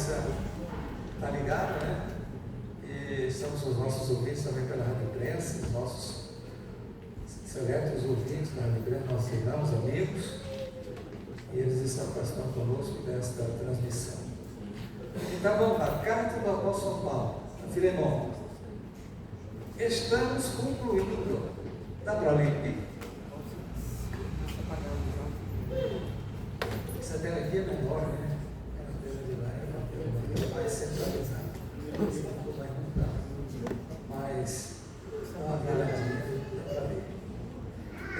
imprensa está ligada, né? E estamos com os nossos ouvintes também pela Rádio Imprensa, os nossos seletos ouvintes da Rádio Imprensa, nossos irmãos, amigos, e eles estão participando conosco desta transmissão. Então vamos lá, carta do apóstolo São Paulo, a Filemão. Estamos concluindo. Dá para ler? Essa tela aqui é menor, né? A tela de lá é mais centralizada. Mas uma garantia para ver.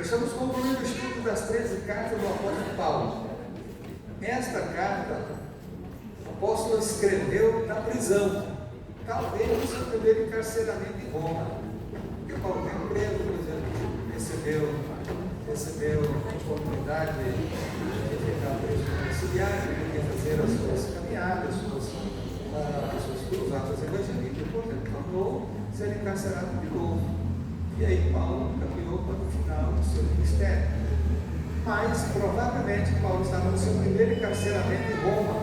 Estamos concluindo o estudo das 13 cartas do apóstolo Paulo. Esta carta, o apóstolo escreveu na prisão, talvez no seu primeiro encarceramento em Roma. Porque Paulo tem preso, por exemplo, recebeu a oportunidade de ficar preso domiciliar, de poder fazer as suas caminhadas, as suas cruzadas evangélicas, e, portanto, tornou ser encarcerado de novo. E aí Paulo caminhou para o final do seu ministério. Mas, provavelmente, Paulo estava no seu primeiro encarceramento em Roma.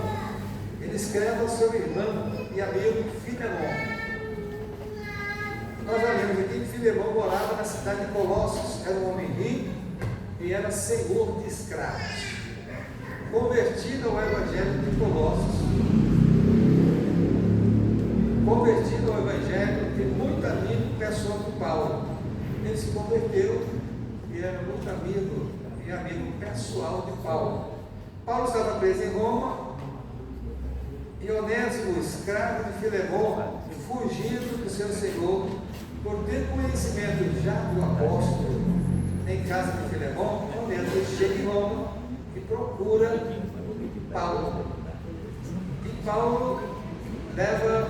Ele escreve ao seu irmão e amigo Filemão. Nós já lemos aqui que Filemão morava na cidade de Colossos, era um homem rico e era senhor de escravos. Convertido ao Evangelho de Colossos, convertido ao Evangelho e muito amigo pessoal de Paulo. Ele se converteu e era muito amigo e amigo pessoal de Paulo. Paulo estava preso em Roma e Onésimo, escravo de Filemão, fugindo do seu senhor, por ter conhecimento já do apóstolo em casa de Filemão, Onésimo chega em Roma e procura Paulo. E Paulo leva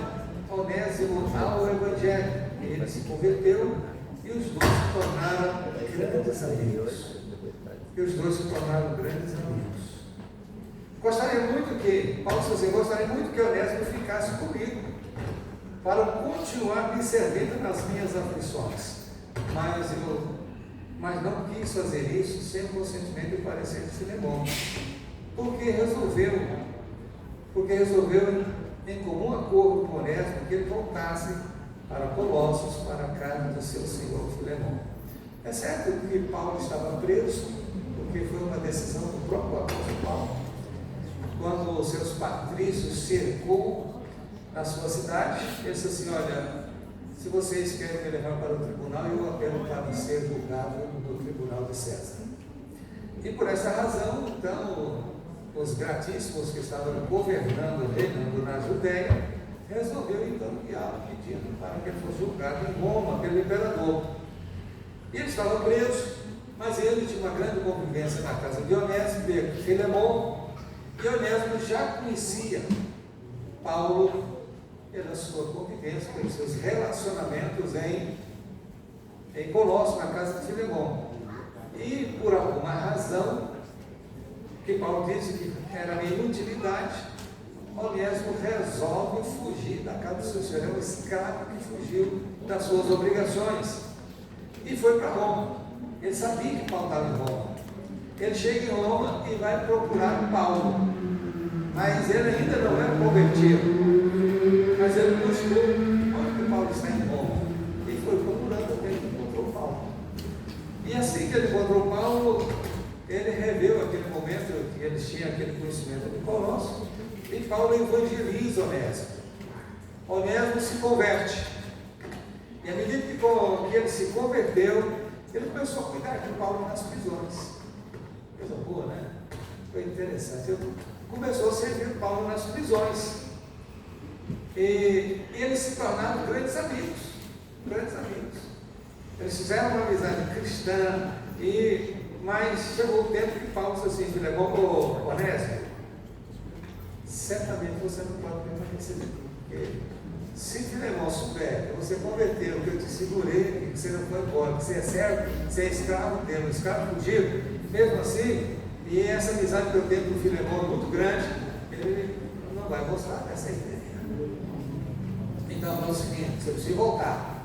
Onésimo ao Evangelho. Ele se converteu e os dois se tornaram grandes amigos. Gostaria muito que, Paulo disse, gostaria muito que Onésimo ficasse comigo para continuar me servindo nas minhas aflições. Mas não quis fazer isso sem o consentimento e parecer de Filemão, porque resolveu em comum acordo com Onésimo que ele voltasse para Colossos, para a casa do seu senhor Filemão. É certo que Paulo estava preso, porque foi uma decisão do próprio apóstolo Paulo, quando os seus patrícios cercou na sua cidade. Ele disse assim: olha, se vocês querem me levar para o tribunal, eu apelo para ser julgado no tribunal de César. E por essa razão, então, os gratíssimos que estavam governando, reinando na Judéia, resolveu então enviá-lo, pedindo para que ele fosse julgado em Roma pelo imperador. E ele estava preso, mas ele tinha uma grande convivência na casa de Onésimo, de Filemão, e Onésimo já conhecia Paulo pela sua convivência, pelos seus relacionamentos em Colossos, na casa de Filemão. E por alguma razão, que Paulo disse que era uma inutilidade, Onésimo resolve fugir da casa do seu senhor. É um escravo que fugiu das suas obrigações e foi para Roma. Ele sabia que Paulo estava em Roma. Ele chega em Roma e vai procurar Paulo, mas ele ainda não era convertido. Mas ele buscou onde que Paulo está em Roma e foi procurando até que encontrou Paulo. E assim que ele encontrou Paulo, ele reveu aquele momento que eles tinham aquele conhecimento de Colossos, e Paulo evangeliza Onésimo. Onésimo se converte. E à medida que ele se converteu, ele começou a cuidar de Paulo nas prisões. Coisa boa, né? Foi interessante. Ele começou a servir Paulo nas prisões. E eles se tornaram grandes amigos. Eles fizeram uma amizade cristã, mas chegou o tempo que Paulo disse assim: Filemão, Onésimo, certamente você não pode permanecer aqui, porque se Filemão souber que você converteu, que eu te segurei, que você não foi embora, que você é servo, você é escravo dele, um escravo fugido, mesmo assim, e essa amizade que eu tenho com o Filemão é muito grande, ele não vai gostar dessa ideia. Então é o seguinte: você precisa voltar.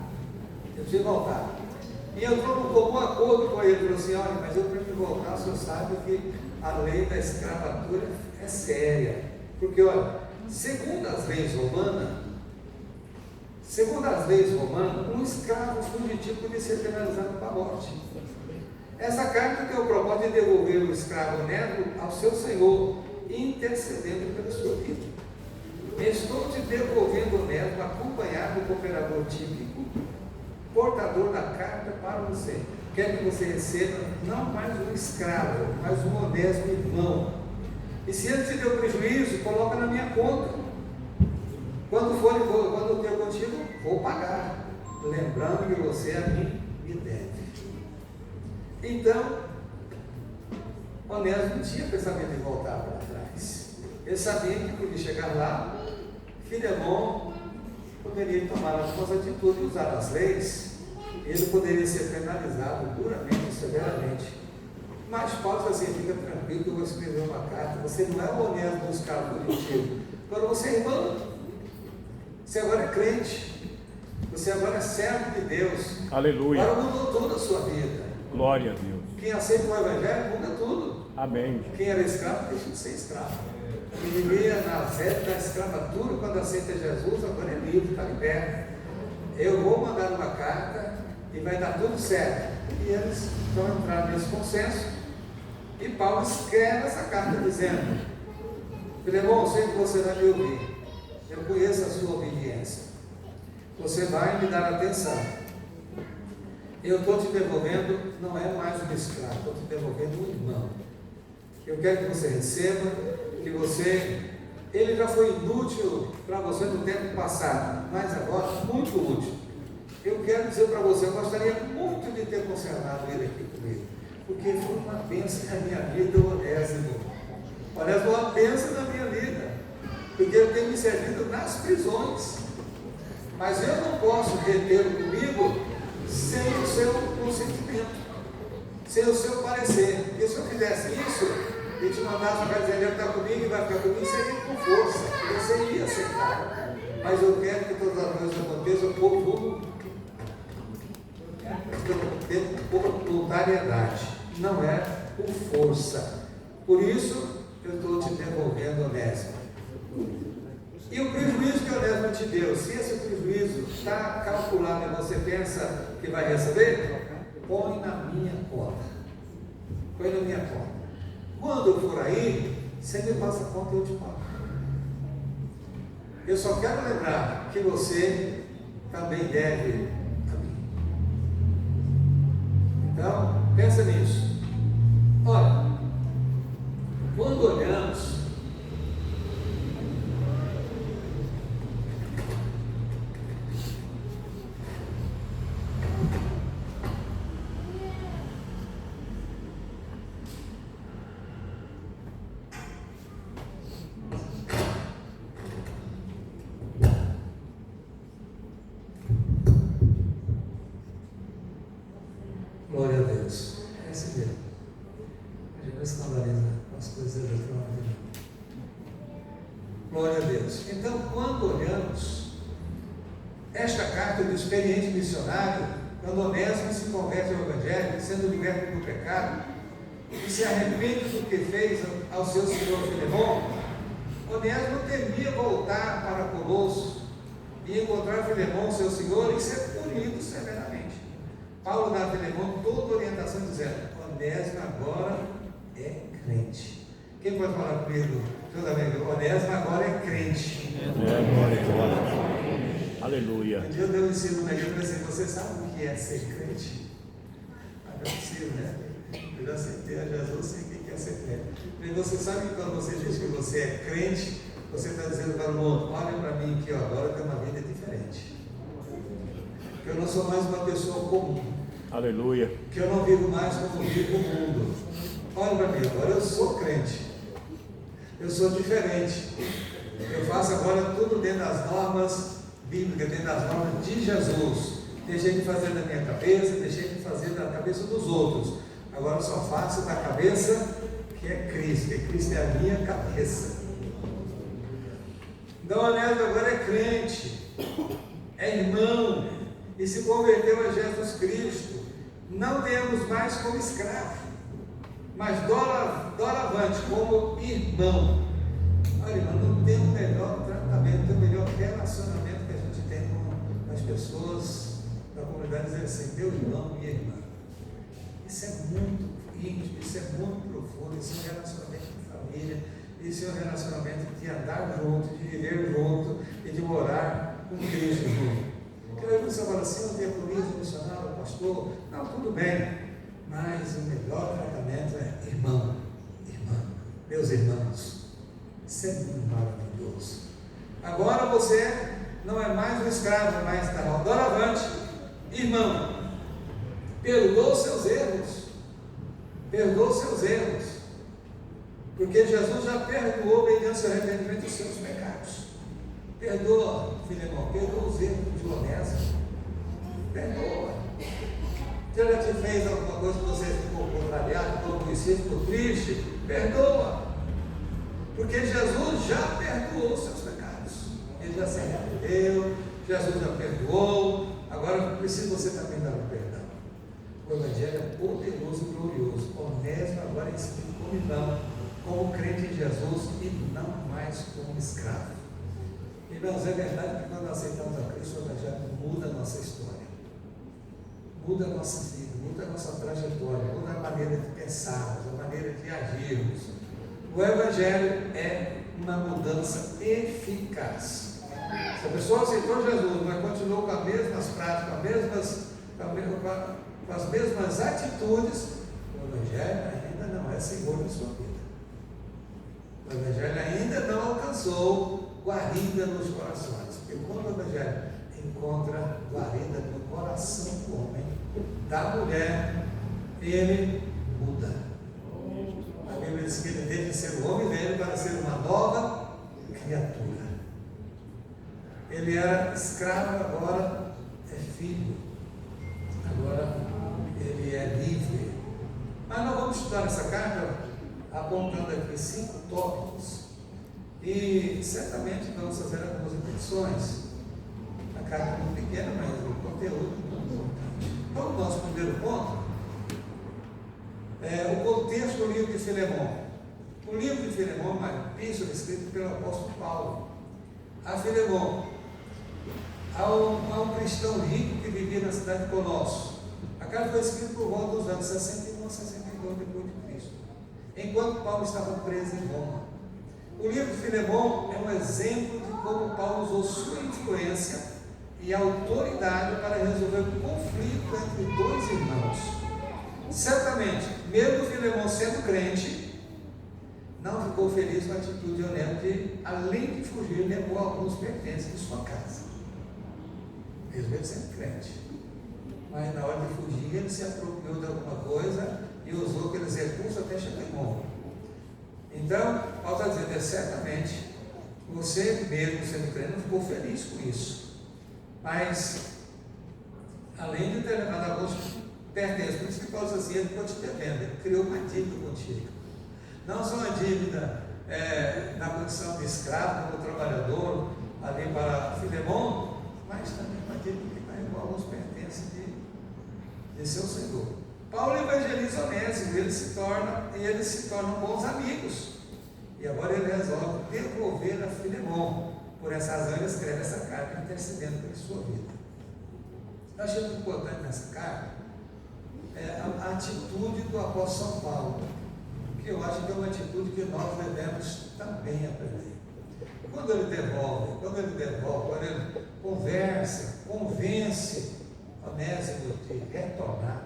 E eu estou com um acordo com ele, falou assim: olha, mas eu para me voltar, o senhor sabe que a lei da escravatura é séria. Porque, olha, segundo as leis romanas, um escravo fugitivo podia ser penalizado com a morte. Essa carta tem o propósito de devolver o escravo honesto ao seu senhor, intercedendo pela sua vida. Estou te devolvendo honesto, acompanhado do cooperador típico, portador da carta para você. Quero que você receba não mais um escravo, mas um honesto irmão. E se ele te deu prejuízo, coloca na minha conta. Quando eu tenho contigo, vou pagar, lembrando que você a mim me deve. Então, Onésimo não tinha pensamento em voltar para trás. Ele sabia que podia chegar lá, Filemon poderia tomar algumas atitudes e usar as leis, ele poderia ser penalizado duramente, severamente. Mas Paulo diz assim: fica tranquilo que eu vou escrever uma carta. Você não é o Onésimo dos caras bonitinhos. Agora você é irmão. Você agora é crente. Você agora é servo de Deus. Aleluia. Agora mudou toda a sua vida. Glória a Deus. Quem aceita o Evangelho muda tudo. Amém. Quem era escravo deixa de ser escravo. Quem vivia na sede da escravatura, quando aceita Jesus, agora é livre, está liberto. Eu vou mandar uma carta e vai dar tudo certo. E eles vão entrar nesse consenso. E Paulo escreve essa carta dizendo: Filemon, sei que você vai me ouvir. Eu conheço a sua obediência. Você vai me dar atenção. Eu estou te devolvendo, não é mais um escravo, estou te devolvendo um irmão. Eu quero que você receba, que ele já foi inútil para você no tempo passado, mas agora muito útil. Eu quero dizer para você, eu gostaria muito de ter conservado ele aqui comigo, porque foi uma bênção na minha vida, o Onésimo. Onésimo é uma bênção na minha vida, porque ele tem me servido nas prisões. Mas eu não posso retê-lo comigo sem o seu consentimento, sem o seu parecer. Porque se eu fizesse isso e te mandasse para dizer: ele está comigo e vai ficar comigo, seria com força, você iria aceitar. Mas eu quero que todas as coisas aconteçam por voluntariedade, não é por força. Por isso eu estou te devolvendo, Onésimo. E o prejuízo que Onésimo te deu, se esse prejuízo está calculado e você pensa que vai receber, põe na minha conta. Põe na minha conta. Quando eu for aí, você me passa a conta e eu te pago. Eu só quero lembrar que você também deve a mim. Então, pensa nisso. Olha, quando olhamos glória a Deus. É assim mesmo. A gente não escandaliza com as coisas eletrônicas. Glória a Deus. Então, quando olhamos esta carta do experiente missionário, quando Onésimo se converte ao Evangelho, sendo liberto do pecado, e se arrepende do que fez ao seu senhor Filemon, Onésimo temia voltar para Colosso e encontrar Filemon, seu senhor, e ser punido severamente. Paulo dá a Filemon toda a orientação dizendo: Onésimo agora é crente. Quem pode falar comigo? Toda amigo, Onésimo agora é crente. Aleluia. Um dia eu dei um ensino na igreja assim: você sabe o que é ser crente? Mas não é possível, né? Eu já aceitei a Jesus, sei o que é ser crente. E você sabe que quando você diz que você é crente, você está dizendo para o mundo: olha para mim que agora eu tenho uma vida diferente. Que eu não sou mais uma pessoa comum. Aleluia. Que eu não vivo mais como vive o mundo. Olha para mim, agora eu sou crente. Eu sou diferente. Eu faço agora tudo dentro das normas bíblicas, dentro das normas de Jesus. Deixei de fazer da minha cabeça, deixei de fazer da cabeça dos outros. Agora eu só faço da cabeça que é Cristo, que Cristo é a minha cabeça. Então, Onésimo agora é crente, é irmão, e se converteu a Jesus Cristo. Não temos mais como escravo, mas doravante como irmão. Olha, irmão, não tem o melhor e sim um relacionamento de andar junto, de viver junto e de morar com Cristo junto. Porque aí você fala assim, eu tenho polícia, missionário, pastor, não, tudo bem, mas o melhor tratamento é irmão, irmã, meus irmãos, isso é muito maravilhoso. Agora você não é mais um escravo, mas está doravante, irmão, perdoa os seus erros, porque Jesus já perdoou mediante o arrependimento dos seus pecados. Perdoa, Filemão, perdoa os erros de Onésimo, perdoa. Se ela te fez alguma coisa que você ficou contrariado, ficou conhecido, ficou triste, perdoa, porque Jesus já perdoou os seus pecados, ele já se arrependeu, Jesus já perdoou, agora precisa você também dar o perdão. O Evangelho é poderoso e glorioso. Onésimo agora é escrito como irmão, como crente em Jesus e não mais como escravo. Irmãos, é verdade que quando aceitamos a Cristo, o Evangelho muda a nossa história, muda a nossa vida, muda a nossa trajetória, muda a maneira de pensarmos, a maneira de agirmos. O Evangelho é uma mudança eficaz. Se a pessoa aceitou Jesus, mas continuou com as mesmas práticas, com as mesmas atitudes, o Evangelho ainda não é Senhor da sua vida. O Evangelho ainda não alcançou guarida nos corações, porque quando o Evangelho encontra guarida no coração do homem, da mulher, ele muda. A Bíblia diz que ele deixa de ser o homem velho para ser uma nova criatura. Ele era escravo, agora é filho, agora ele é livre. Mas nós vamos estudar essa carta apontando aqui 5 tópicos e certamente vamos fazer algumas repetições. A carta é muito pequena, mas o conteúdo é muito importante. Então, o nosso primeiro ponto é o contexto do livro de Filemão. O livro de Filemão é uma epístola escrita pelo apóstolo Paulo a Filemão, a um cristão rico que vivia na cidade de Colossos. A carta foi escrita por volta dos anos 61 a 62 depois de Cristo, enquanto Paulo estava preso em Roma. O livro de Filemão é um exemplo de como Paulo usou sua influência e autoridade para resolver o conflito entre 2 irmãos. Certamente, mesmo Filemão sendo crente, não ficou feliz com a atitude de Onésimo de, além de fugir, levou alguns pertences de sua casa. Mesmo ele sendo crente. Mas na hora de fugir, ele se apropriou de alguma coisa e usou aqueles recursos até chegar em Roma. Então, Paulo está dizendo, certamente, você mesmo sendo crente não ficou feliz com isso. Mas, além de ter levado alguns pertences, por isso que Paulo diz assim, ele ficou te devendo, ele criou uma dívida contigo. Não só uma dívida na condição de escravo, como trabalhador, ali para Filemão, mas também uma dívida que carregou alguns pertences de seu Senhor. Paulo evangeliza Onésimo, eles se tornam bons amigos. E agora ele resolve devolver a Filemão. Por essa razão ele escreve essa carta intercedendo pela sua vida. Eu achei muito importante nessa carta a atitude do apóstolo São Paulo, que eu acho que é uma atitude que nós devemos também aprender. Quando ele devolve, quando ele conversa, convence Onésimo de retornar,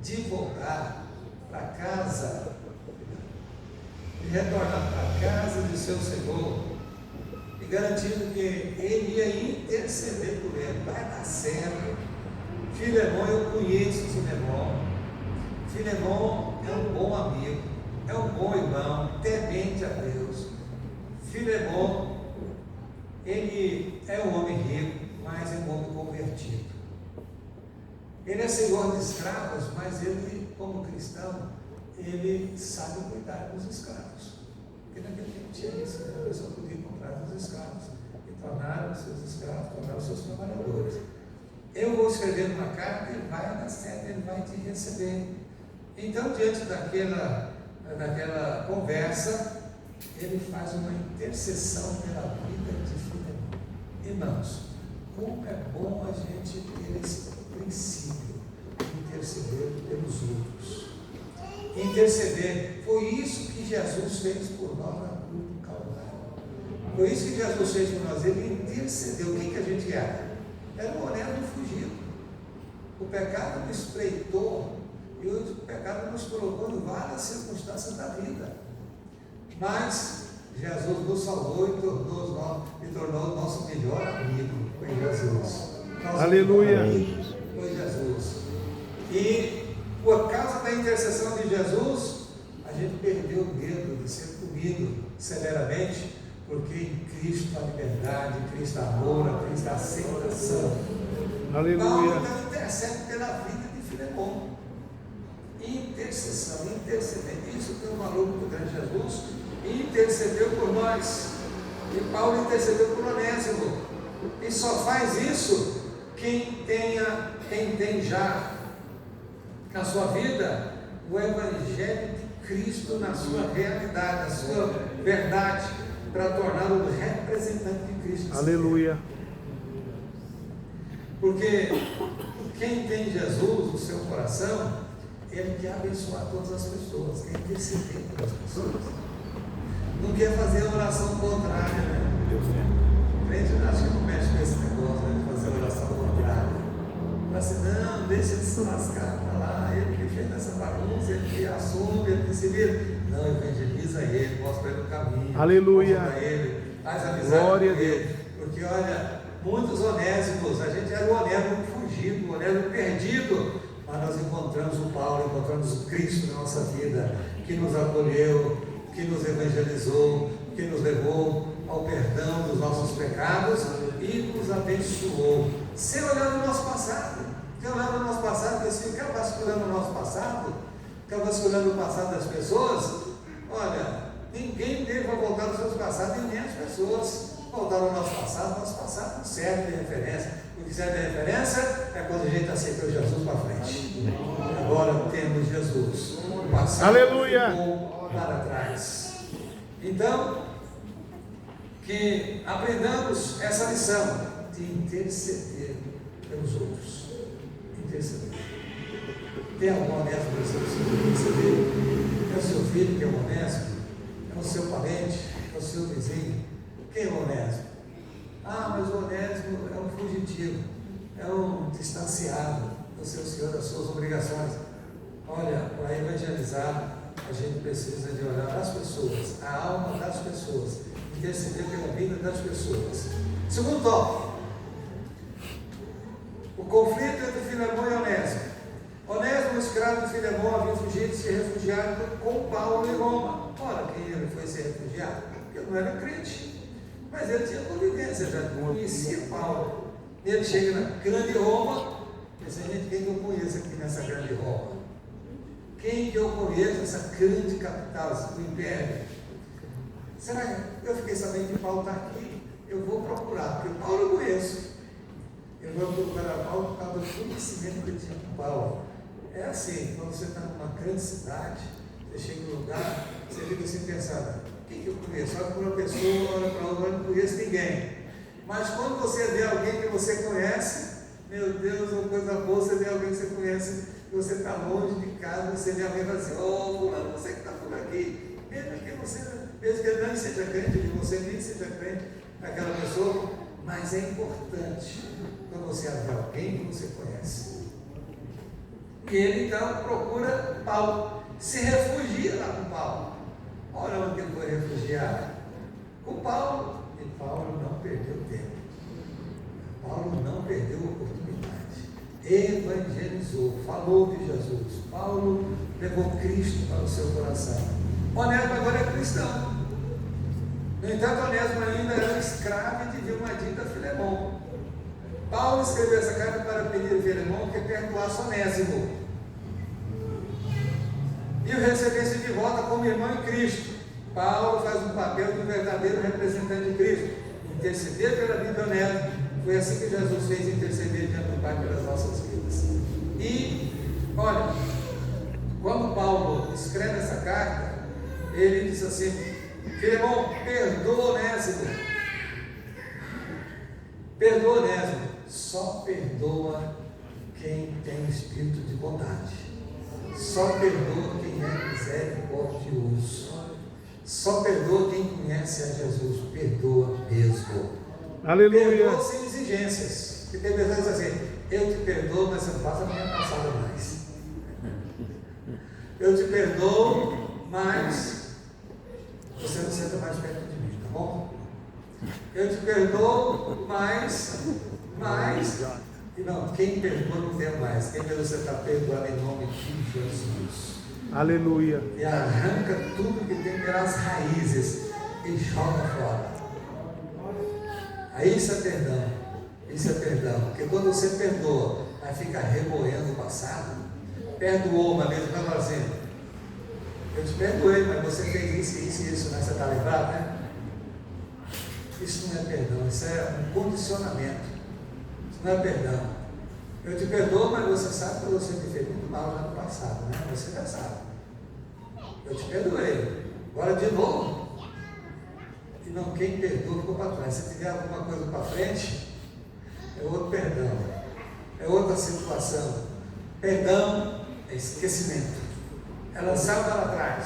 de voltar para casa, de retornar para a casa de seu Senhor, e garantindo que ele ia interceder por ele, vai dar certo. Filemão, eu conheço Filemão. Filemão é um bom amigo, é um bom irmão, temente a Deus. Filemão, ele é um homem rico, mas é um homem convertido. Ele é senhor de escravos, mas ele, como cristão, ele sabe cuidar dos escravos. Porque naquele tempo tinha isso, né? A pessoa podia comprar os escravos e tornar os seus escravos, tornar os seus trabalhadores. Eu vou escrever uma carta, ele vai dar certo, ele vai te receber. Então, diante daquela conversa, ele faz uma intercessão pela vida de Filemão. Irmãos, como é bom a gente ter esse princípio de interceder pelos outros. Interceder, foi isso que Jesus fez por nós na cruz. Foi isso que Jesus fez por nós, ele intercedeu. O que a gente era? Era um honesto fugido. O pecado nos espreitou e o pecado nos colocou em várias circunstâncias da vida. Mas Jesus nos salvou e tornou o nosso melhor amigo. Foi Jesus. Nosso Aleluia. Foi Jesus. E por causa da intercessão de Jesus, a gente perdeu o medo de ser comido severamente, porque em Cristo a liberdade, em Cristo a amor, em Cristo a aceitação. Aleluia. Paulo então intercede pela vida de Filemon. Intercessão, interceder. Isso tem um valor muito grande. Jesus intercedeu por nós. E Paulo intercedeu por Onésimo. E só faz isso quem tem já na sua vida o Evangelho de Cristo na sua realidade, na sua verdade, para torná-lo representante de Cristo. Aleluia. Porque quem tem Jesus no seu coração, ele quer abençoar todas as pessoas, quer interceder pelas pessoas. Não quer fazer a oração contrária, né? O crente acho que não mexe com esse negócio, né, de fazer a oração contrária. Fala assim, não, deixa ele se lascar para lá, ele que fez essa bagunça, ele que assume, ele que se vira. Não, evangeliza ele, mostra ele o caminho. Aleluia. Mostra ele, faz amizade Glória com a Deus. ele. Porque olha, muitos Onésimos, a gente era o Onésimo fugido, o Onésimo perdido, mas nós encontramos o Paulo, encontramos o Cristo na nossa vida, que nos acolheu, que nos evangelizou, que nos levou ao perdão dos nossos pecados e nos abençoou. Sem olhar no nosso passado, sem olhar no nosso passado, porque se ficar vasculhando o nosso passado, ficar vasculhando o passado das pessoas, olha, ninguém dele vai voltar nos seus passados e nem as pessoas voltaram ao nosso passado não serve de referência. O que serve de referência é quando a gente aceitou Jesus para frente. Agora temos Jesus. O passado Aleluia. ficou para trás. Então, que aprendamos essa lição de interceder pelos outros. Interceder. Tem algum honesto que você precisa interceder? É o seu filho que é honesto? É o seu parente? É o seu vizinho? Quem é o honesto? Ah, mas o honesto é um fugitivo, é um distanciado do seu Senhor, das suas obrigações. Olha, para evangelizar, a gente precisa de olhar para as pessoas, a alma das pessoas, interceder pela vida das pessoas. Segundo tópico, o conflito entre Filemon e Onésimo. Onésimo, escravo de Filemon, havia fugido e se refugiado com Paulo em Roma. Ora, quem ele foi se refugiar? Porque ele não era crente. Mas ele tinha convivência, já conhecia Paulo. Ele chega na grande Roma, e diz, gente, quem que eu conheço aqui nessa grande Roma? Quem que eu conheço nessa grande capital do império? Será que eu fiquei sabendo que Paulo está aqui? Eu vou procurar, porque Paulo eu conheço. Eu vou procurar Paulo por causa do conhecimento que ele tinha com Paulo. É assim, quando você está numa grande cidade, você chega num lugar, você fica assim pensando, quem que eu conheço? Olha para uma pessoa, olha para outra, eu não conheço ninguém. Mas quando você vê alguém que você conhece, meu Deus, uma coisa boa, você vê alguém que você conhece, que você está longe de casa, você vê alguém e fala assim, ô fulano, você que está por aqui, mesmo que ele não seja crente, que você nem seja crente daquela pessoa, mas é importante quando você vê alguém que você conhece. E ele então procura Paulo, se refugia lá com Paulo. Olha onde ele foi refugiar, com Paulo, e Paulo não perdeu tempo. Paulo não perdeu a oportunidade, evangelizou, falou de Jesus. Paulo levou Cristo para o seu coração. Onésimo agora é cristão. No entanto, Onésimo ainda era escravo e devia uma dívida a Filemon. Paulo escreveu essa carta para pedir a Filemon que perdoasse Onésimo e o recebesse de volta como irmão em Cristo. Paulo faz um papel de um verdadeiro representante de Cristo, interceder pela vida de Onésimo. Foi assim que Jesus fez interceder diante do Pai pelas nossas vidas. E, olha, quando Paulo escreve essa carta, ele diz assim, Filemon, perdoa Onésimo. Perdoa Onésimo. Só perdoa quem tem espírito de bondade. Só perdoa quem é misericordioso. Só perdoa quem conhece a Jesus. Perdoa. Aleluia. Perdoa sem exigências. Porque tem pessoas assim, eu te perdoo, mas você não faça a minha passada mais. Eu te perdoo, mas você não senta mais perto de mim, tá bom? Eu te perdoo, mas, e não, quem perdoa não tem mais. Quem perdoa você está perdoando em nome de Jesus. Aleluia. E arranca tudo que tem pelas raízes e joga fora. Aí isso é perdão. Isso é perdão. Porque quando você perdoa, vai ficar remoendo o passado. Perdoou, mas mesmo não assim. Eu te perdoei, mas você fez isso e isso, né? Você está lembrado, né? Isso não é perdão, isso é um condicionamento. Isso não é perdão. Eu te perdoo, mas você sabe que você me fez muito mal já no passado, né? Você já sabe. Eu te perdoei. Agora de novo. E não, quem perdoa ficou para trás. Se tiver alguma coisa para frente, é outro perdão. É outra situação. Perdão é esquecimento. É lançar para atrás.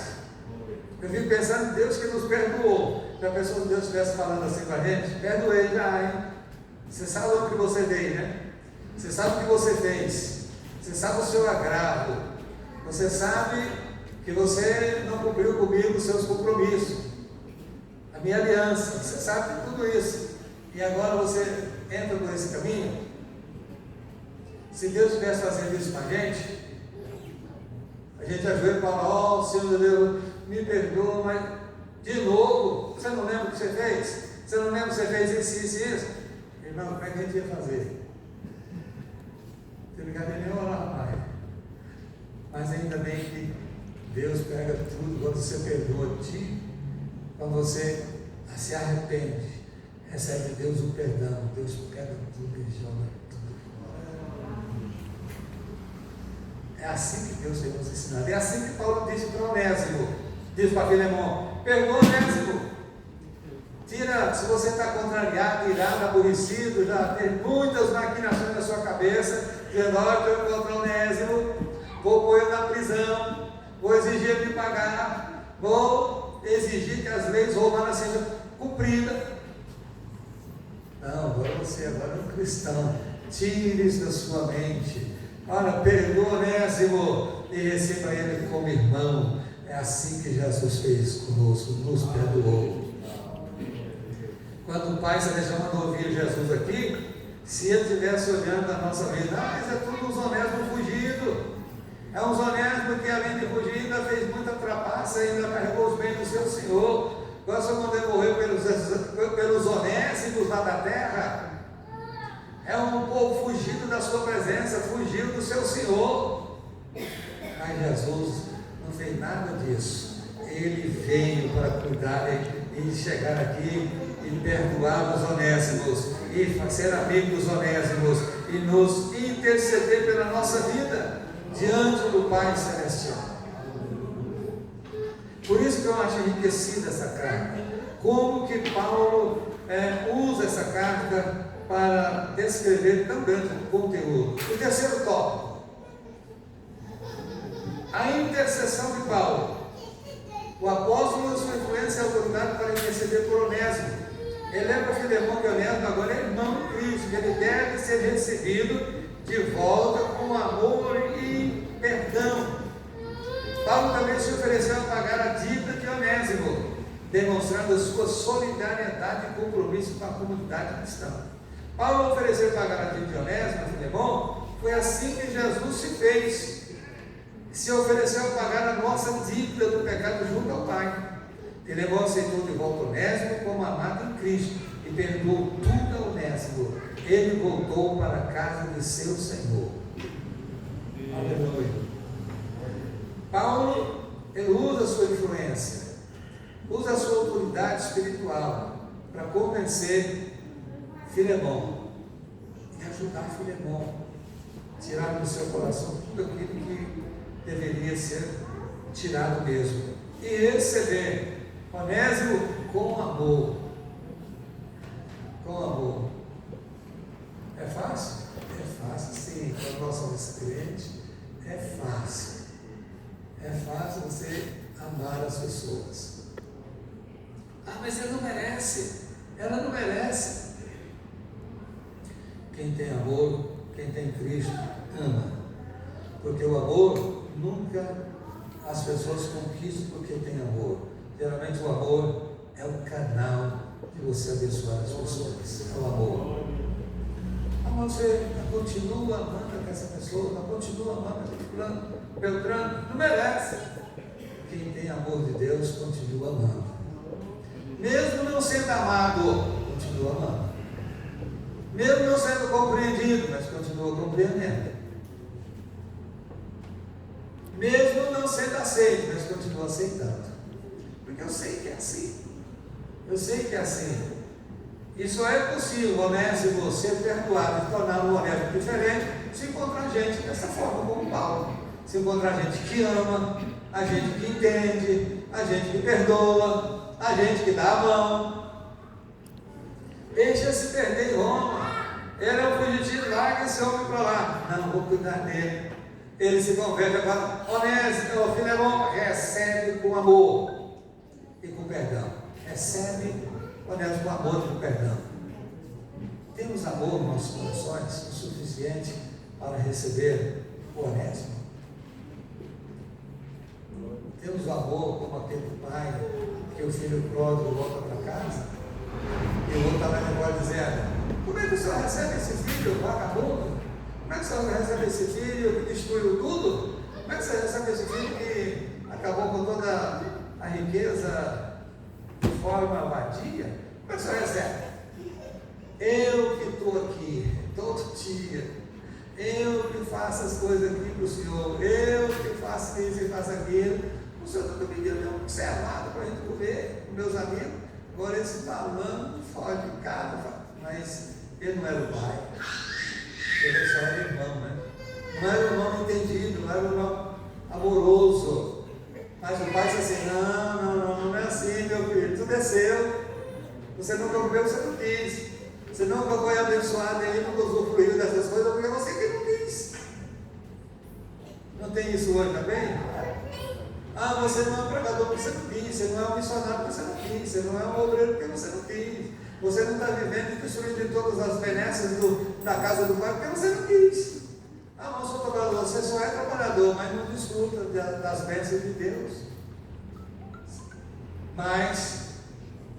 Eu fico pensando em Deus que nos perdoou. Se a pessoa de Deus estivesse falando assim com a gente, perdoei já, hein? Você sabe o que você veio, né? Você sabe o que você fez. Você sabe o seu agravo. Você sabe que você não cumpriu comigo os seus compromissos. A minha aliança. Você sabe de tudo isso. E agora você entra por esse caminho. Se Deus estivesse fazendo isso com a gente ajoelha e fala, ó, Senhor Deus, me perdoa, mas de novo, você não lembra o que você fez? Você não lembra que você fez isso e isso? Irmão, como é que a gente ia fazer? Você não quer nem orar mais. Mas ainda bem que Deus pega tudo quando você perdoa ti, quando você se arrepende, recebe de Deus o perdão. Deus pega tudo e joga tudo fora. É assim que Deus tem nos ensinado. É assim que Paulo disse para Onésimo, diz para Filemão, perdoa Onésimo. Tira, se você está contrariado, irado, aborrecido, já tem muitas maquinações na sua cabeça, dizendo, olha, eu vou contra Onésimo, vou pôr ele na prisão, vou exigir ele de pagar, vou exigir que as leis romanas sejam cumpridas. Não, agora você agora é um cristão. Tire isso da sua mente. Olha, perdoa Onésimo e receba ele como irmão. É assim que Jesus fez conosco, nos perdoou. Quando o Pai Celestial mandou ouvir Jesus aqui, se ele estivesse olhando a nossa vida, mas é tudo uns Onésimo fugido. É uns Onésimo que além de fugir ainda fez muita trapaça, ainda carregou os bens do seu Senhor. Agora só quando ele morreu pelos Onésimos lá da terra. É um povo fugido da sua presença, fugiu do seu Senhor. Mas Jesus não fez nada disso. Ele veio para cuidar e chegar aqui e perdoar os Onésimos, e ser amigo dos Onésimos, e nos interceder pela nossa vida diante do Pai Celestial. Por isso que eu acho enriquecida essa carta. Como que Paulo usa essa carta para descrever tão grande o conteúdo. O terceiro tópico, a intercessão de Paulo. O apóstolo usa sua influência e autoridade para interceder por Onésimo. Ele lembra Filemão que Onésimo agora é irmão de Cristo, que ele deve ser recebido de volta com amor e perdão. Paulo também se ofereceu a pagar a dívida de Onésimo, demonstrando a sua solidariedade e compromisso com a comunidade cristã. Paulo ofereceu pagar a dívida de Onésimo a Filemão. Foi assim que Jesus se fez. Se ofereceu a pagar a nossa dívida do pecado junto ao Pai. Filemão aceitou de volta Onésimo como amado em Cristo e perdoou tudo a Onésimo. Ele voltou para a casa de seu Senhor. Aleluia. Paulo, ele usa a sua influência, usa a sua autoridade espiritual para convencer Filemão e ajudar Filemão a tirar do seu coração tudo aquilo que deveria ser tirado mesmo e receber Onésimo com amor. Com amor. É fácil? É fácil, sim. Para nós somos crentes, é fácil. É fácil você amar as pessoas. Ah, mas ela não merece. Ela não merece. Quem tem amor, quem tem Cristo, ama. Porque o amor, nunca as pessoas conquistam porque tem amor. Geralmente o amor é o canal de você abençoar as pessoas. É o amor. Mas você continua amando essa pessoa, não continua amando aquele fulano, Beltrano, não merece. Quem tem amor de Deus, continua amando. Mesmo não sendo amado, continua amando. Mesmo não sendo compreendido, mas continua compreendendo. Mesmo não sendo aceito, mas continua aceitando. Porque eu sei que é assim. Eu sei que é assim. E só é possível, Onésimo, ser perdoado e tornar um Onésimo diferente, se encontrar gente dessa forma, como Paulo. Se encontrar gente que ama, a gente que entende, a gente que perdoa, a gente que dá a mão. Deixa se perder em Roma. Ele é um fugitivo, larga esse homem para lá. Não, vou cuidar dele. Ele se converte agora. Onésimo, Filemão, recebe com amor e com perdão. Recebe, Onésimo, com amor e com perdão. Temos amor nos nossos corações o suficiente para receber o Onésimo. Temos o amor como aquele pai que o filho pródigo volta para casa e o outro está lá agora dizendo: como é que o senhor recebe esse filho vagabundo? Como é que o senhor recebe esse filho que destruiu tudo? Como é que você recebe esse filho que acabou com toda a riqueza de forma vadia? Como é que o senhor recebe? Eu que estou aqui todo dia, eu que faço as coisas aqui para o senhor, eu que faço isso e faço aquilo, o senhor está me dando um observado para a gente comer com meus amigos. Agora ele se falando fora de casa, mas ele não era o pai, ele só era irmão, né? Não era um irmão entendido, não era um irmão amoroso. Mas o pai disse assim: não é assim, meu filho, tu desceu, você nunca comeu, você não quis, você nunca foi abençoado e nunca usufruiu dessas coisas porque você que não quis. Não tem isso hoje também? Você não é um pregador porque você não quis, você não é um missionário porque você não quis, você não é um obreiro porque você não quis, você não está vivendo e destruindo de todas as benesses da casa do pai porque você não quis. Mas sou trabalhador, você só é trabalhador, mas não desfruta das bênçãos de Deus. Mas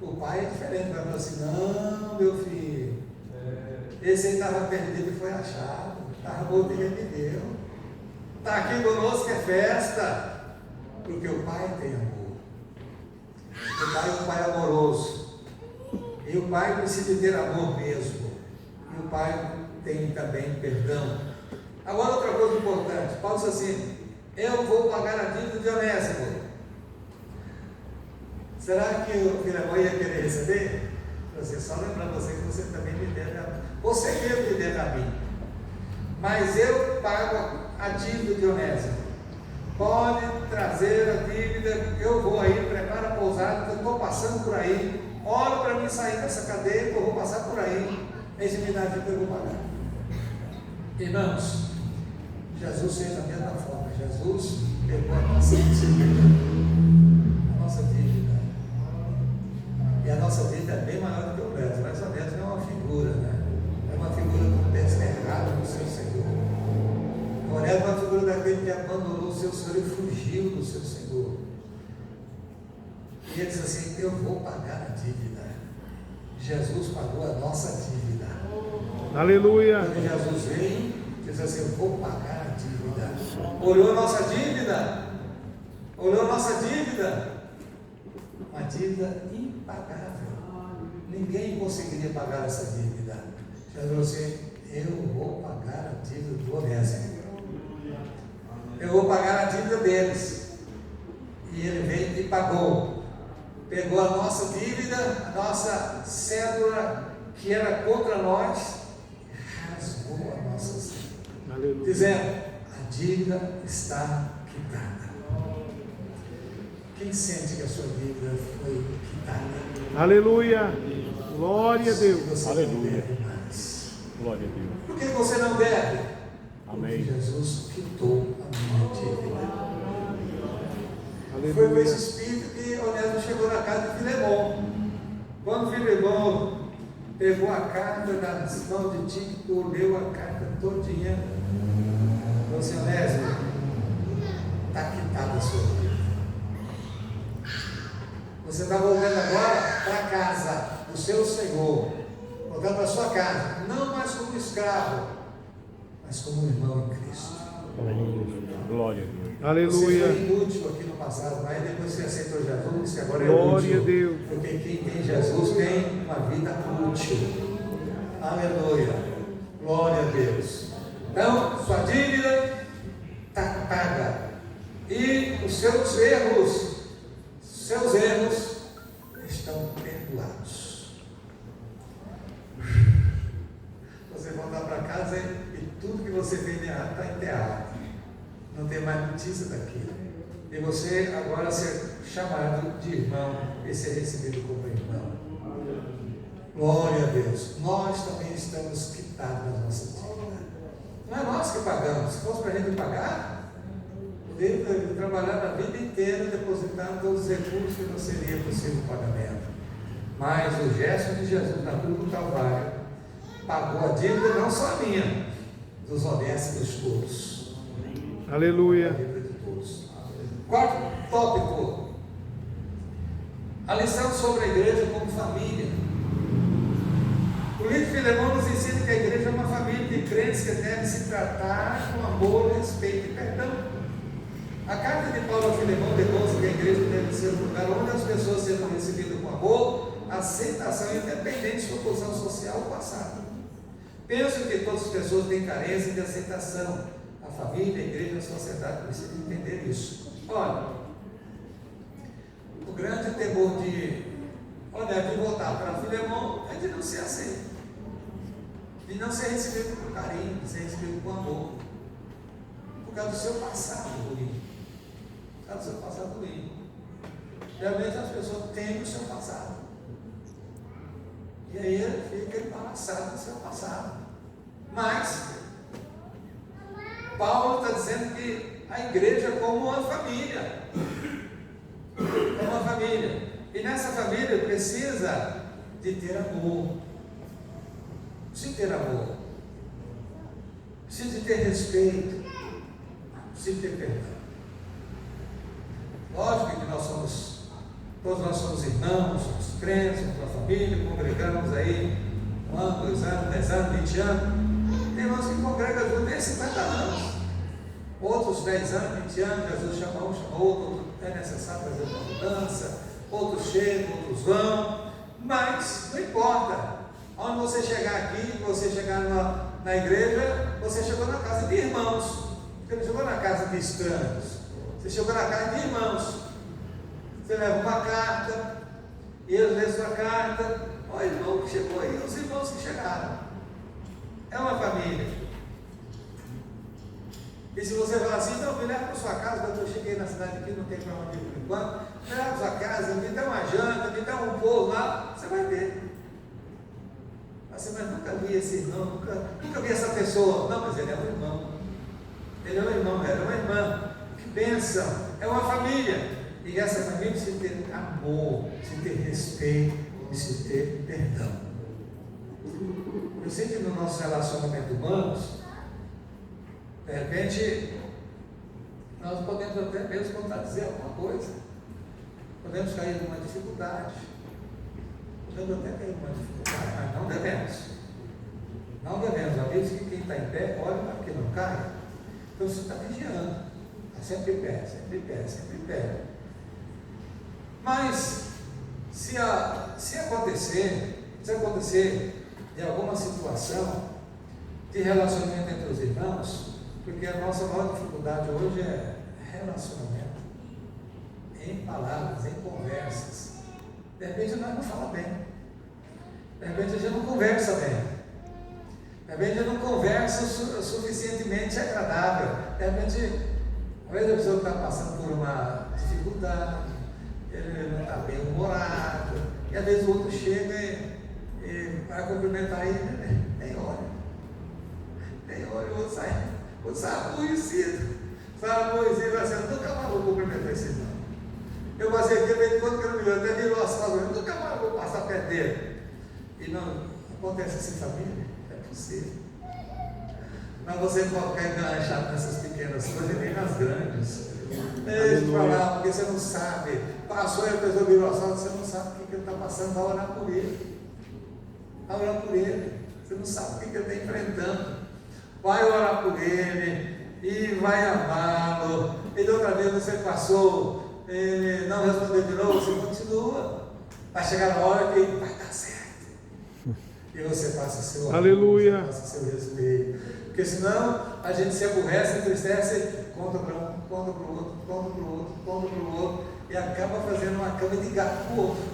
o pai é diferente, vai falar assim: não, meu filho, esse aí estava perdido e foi achado, estava morto e reviveu, está aqui conosco, é festa. Porque o pai tem amor. O pai é um pai amoroso. E o pai precisa ter amor mesmo. E o pai tem também perdão. Agora outra coisa importante. Paulo diz assim: eu vou pagar a dívida de Onésimo. Será que o Filemão ia querer receber? Você só lembrar você que você também me deve a mim. Você mesmo me deve a mim. Mas eu pago a dívida de Onésimo. Pode trazer a dívida, eu vou aí, prepara a pousada, que eu estou passando por aí, ora para mim sair dessa cadeia, que eu vou passar por aí, esse me dá a dívida que eu vou pagar. Irmãos, Jesus fez da mesma forma. Jesus pegou a nossa dívida, e a nossa dívida é bem maior do que o resto, mas o resto é uma figura, né? É uma figura do desterrado do seu Senhor. Onésimo é uma figura daquele que abandonou o seu Senhor e fugiu do seu Senhor. E ele diz assim: eu vou pagar a dívida. Jesus pagou a nossa dívida. Aleluia. Quando Jesus vem, diz assim: eu vou pagar a dívida. Olhou a nossa dívida? Olhou a nossa dívida? Uma dívida impagável. Ninguém conseguiria pagar essa dívida. Jesus falou assim: eu vou pagar a dívida do Onésimo. Eu vou pagar a dívida deles. E ele veio e pagou. Pegou a nossa dívida, a nossa cédula que era contra nós, e rasgou a nossa cédula, dizendo: a dívida está quitada. Quem sente que a sua dívida foi quitada? Aleluia. Glória a Deus. Você Aleluia. não deve mais. Glória a Deus. Por que você não deve? Amém. Porque Jesus quitou a minha dívida. Aleluia. Foi com esse espírito que Onésimo chegou na casa de Filemão. Quando Filemão pegou a carta das mãos de Tíquico, leu a carta todinha. Falou assim: Onésimo, está quitada a sua vida. Você está voltando agora para a casa do seu Senhor, voltando para a sua casa, não mais como escravo, mas como irmão em Cristo. Glória a Deus. Você Aleluia. foi inútil aqui no passado, mas depois você aceitou Jesus, e agora é Glória útil. a Deus. Porque quem tem Jesus tem uma vida útil. Aleluia. Glória a Deus. Então, sua dívida está paga. E os seus erros estão perdoados. Você voltar para casa e tudo que você fez de errado está enterrado. Não tem mais notícia daquilo. E você agora ser chamado de irmão e ser recebido como irmão. Glória a Deus. Nós também estamos quitados da nossa dívida. Não é nós que pagamos. Se fosse para a gente pagar, poderia trabalhar a vida inteira depositando todos os recursos que não seria possível o pagamento. Mas o gesto de Jesus na cruz do Calvário pagou a dívida, não só a minha, dos honestos todos. Aleluia. Quarto tópico: a lição sobre a igreja como família. O livro de Filemão nos ensina que a igreja é uma família de crentes que deve se tratar com amor, respeito e perdão. A carta de Paulo a Filemão demonstra que a igreja deve ser um lugar onde as pessoas sejam recebidas com amor, aceitação, independente de sua posição social ou passado. Penso que todas as pessoas têm carência de aceitação. A família, a igreja, a sociedade precisam entender isso. Olha, o grande temor de voltar para Filemão é de não ser aceito, de não ser recebido com carinho, de ser recebido com amor, por causa do seu passado ruim. Por causa do seu passado ruim. Realmente as pessoas têm o seu passado. E aí ele fica embaraçado do seu passado. Mas Paulo está dizendo que a igreja é como uma família. É uma família. E nessa família precisa de ter amor. Precisa ter amor. Precisa de ter respeito. Precisa de ter perdão. Lógico que todos nós somos irmãos, somos crentes, somos uma família, congregamos aí 1 ano, 2 anos, 10 anos, 20 anos. Tem irmãos que congregam juntos tem 50 anos. Outros 10 anos, 20 anos, Jesus chama um, chama outro, é necessário fazer uma mudança, outros chegam, outros vão, mas não importa. Onde você chegar aqui, você chegar na igreja, você chegou na casa de irmãos, você não chegou na casa de estranhos, você chegou na casa de irmãos. Você leva uma carta, e eles lêem sua carta, olha o irmão que chegou aí, os irmãos que chegaram. É uma família. E se você falar assim, não, me leva para sua casa, quando eu cheguei na cidade aqui, não tem para onde ir por enquanto, me leva para sua casa, me dá uma janta, me dá um bolo lá, você vai ver. Assim, mas nunca vi esse irmão, nunca vi essa pessoa. Não, mas ele é um irmão. Ele é um irmão, ela é uma irmã. Que bênção, é uma família. E essa família precisa ter amor, precisa ter respeito, precisa ter perdão. Eu sei que no nosso relacionamento humanos, de repente, nós podemos até mesmo contradizer alguma coisa. Podemos cair em uma dificuldade. Podemos até cair em uma dificuldade, mas não devemos. Não devemos. A Bíblia diz que quem está em pé, olha para que não caia. Então você está vigiando. Está sempre em pé, sempre em pé, sempre em pé. Mas, se acontecer de alguma situação de relacionamento entre os irmãos, porque a nossa maior dificuldade hoje é relacionamento, em palavras, em conversas. De repente nós não falamos bem, de repente a gente não conversa bem, de repente a gente não conversa suficientemente agradável, de repente, às vezes a pessoa está passando por uma dificuldade, ele não está bem humorado, e às vezes o outro chega e vai cumprimentar ele, nem olha, o outro sai aborrecido, assim, eu nunca mais vou cumprimentar esse irmão. Eu passei aqui, de vez em quando que eu não me vi, até virou as costas, eu nunca mais vou passar perto dele. E não acontece assim, família? É possível. Mas você pode ficar enganchado nessas pequenas coisas e nem nas grandes. Deixa eu falar, porque você não sabe. Passou e a pessoa virou a sorte, você não sabe o que ele está passando, vai orar por ele. Vai orar por ele. Você não sabe o que ele está enfrentando. Vai orar por ele e vai amá-lo. E de outra vez você passou, ele não respondeu de novo, você continua. Vai chegar a hora que vai dar certo. E você passa seu amor, aleluia, você passa seu respeito. Porque senão a gente se aborrece, entristece, conta para um, conta para o outro, conta para o outro, conta para o outro, e acaba fazendo uma cama de gato para o outro.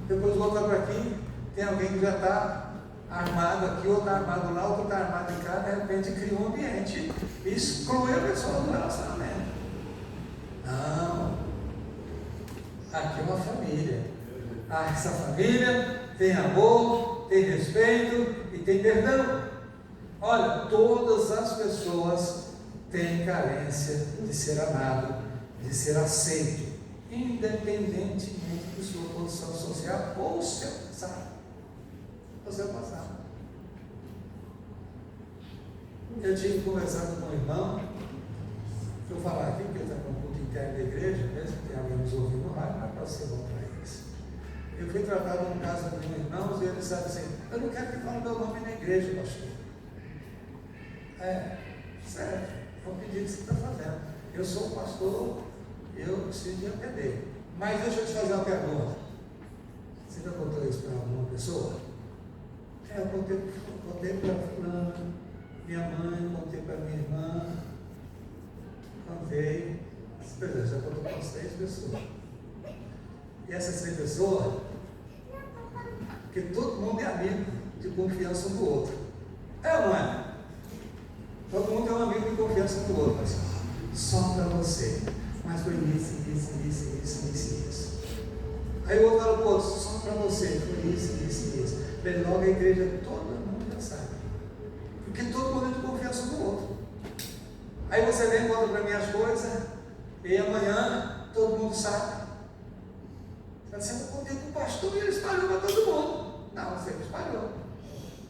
Depois volta para aqui, tem alguém que já está armado aqui, outro está armado lá, outro está armado em cá, de repente cria um ambiente e exclui a pessoa do relacionamento. Não, aqui é uma família. Essa família tem amor, tem respeito e tem perdão. Olha, todas as pessoas têm carência de ser amado, de ser aceito, independentemente de sua posição social ou seu passado. Ou seu passado. Eu tive conversado com um irmão, deixa eu falar aqui, porque ele está com um culto interno da igreja, mesmo que tem alguém nos ouvindo no rádio, mas pode ser bom para eles. Eu fui tratado no caso de um irmão e ele disse assim: eu não quero que fale meu nome na igreja, pastor. Sério, é um pedido que você está fazendo. Eu sou um pastor, eu preciso de atender. Mas deixa eu te fazer uma pergunta. Você já contou isso para alguma pessoa? Eu contei para fulana, minha mãe, contei para minha irmã, contei. Por exemplo, já contou para 6 pessoas. E essas 6 pessoas, porque todo mundo é amigo de confiança um do outro. É ou não é? Todo mundo é um amigo de confiança um do outro. Mas só para você. Mas foi isso. Aí o outro fala para o outro, só para você, foi isso. Bem, logo a igreja, todo mundo já sabe. Porque todo mundo é de confiança um do outro. Aí você vem e conta para mim as coisas, e amanhã todo mundo sabe. Você não contei com o pastor e ele espalhou para todo mundo. Não, você que espalhou.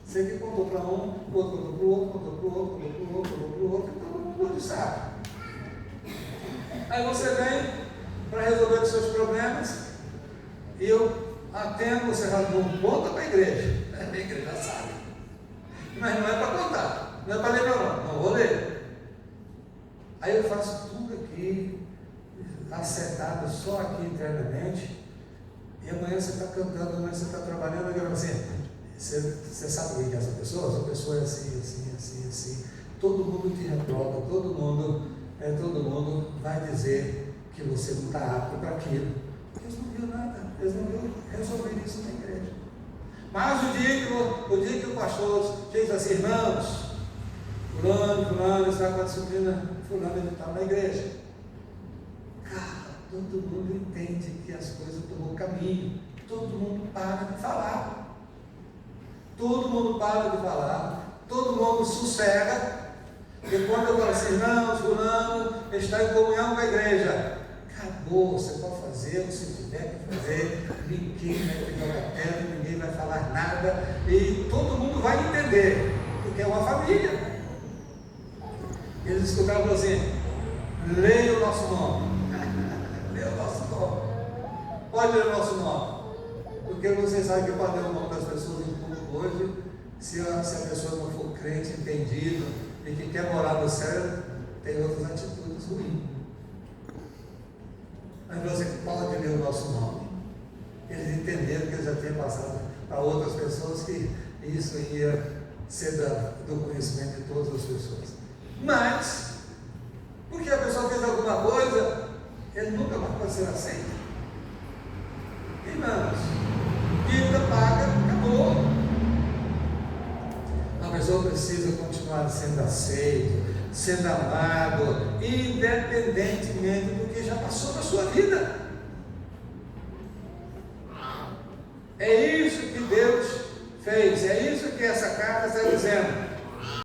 Você que contou para um, o outro contou para o outro, contou para o outro, e todo mundo sabe. Aí você vem para resolver os seus problemas, e eu atendo, você vai dar um ponto para a igreja. A igreja sabe. Mas não é para contar, não é para ler não vou ler. Aí eu faço tudo aqui, acertado só aqui internamente, e amanhã você está cantando, amanhã você está trabalhando, e eu assim, você sabe quem é essa pessoa? Essa pessoa é assim. Todo mundo te reprova, todo mundo vai dizer que você não está apto para aquilo. Eles não viram nada, eles não viram resolver isso na igreja. Mas o dia que o pastor diz assim: irmãos, fulano está com a disciplina, fulano ele está na igreja. Cara, todo mundo entende que as coisas tomou caminho, todo mundo para de falar. Todo mundo para de falar, todo mundo sossega, e quando eu falo assim: não, fulano está em comunhão com a igreja, acabou, você pode fazer o que você tiver que fazer, ninguém vai pegar a terra, ninguém vai falar nada, e todo mundo vai entender, porque é uma família. Eles escutavam assim: leia o nosso nome, leia o nosso nome, pode ler o nosso nome, porque você sabe que pode ler o nome das pessoas em público hoje, se a pessoa não for crente, entendido, e que quer morar no céu, tem outras atitudes ruins. Mas você pode ler o nosso nome. Eles entenderam que eles já tinham passado para outras pessoas que isso ia ser do conhecimento de todas as pessoas. Mas, porque a pessoa fez alguma coisa, ele nunca mais pode ser aceito. Irmãos, dívida paga, acabou. A pessoa precisa continuar sendo aceito, sendo amado, independentemente do que já passou na sua vida. É isso que Deus fez, é isso que essa carta está dizendo.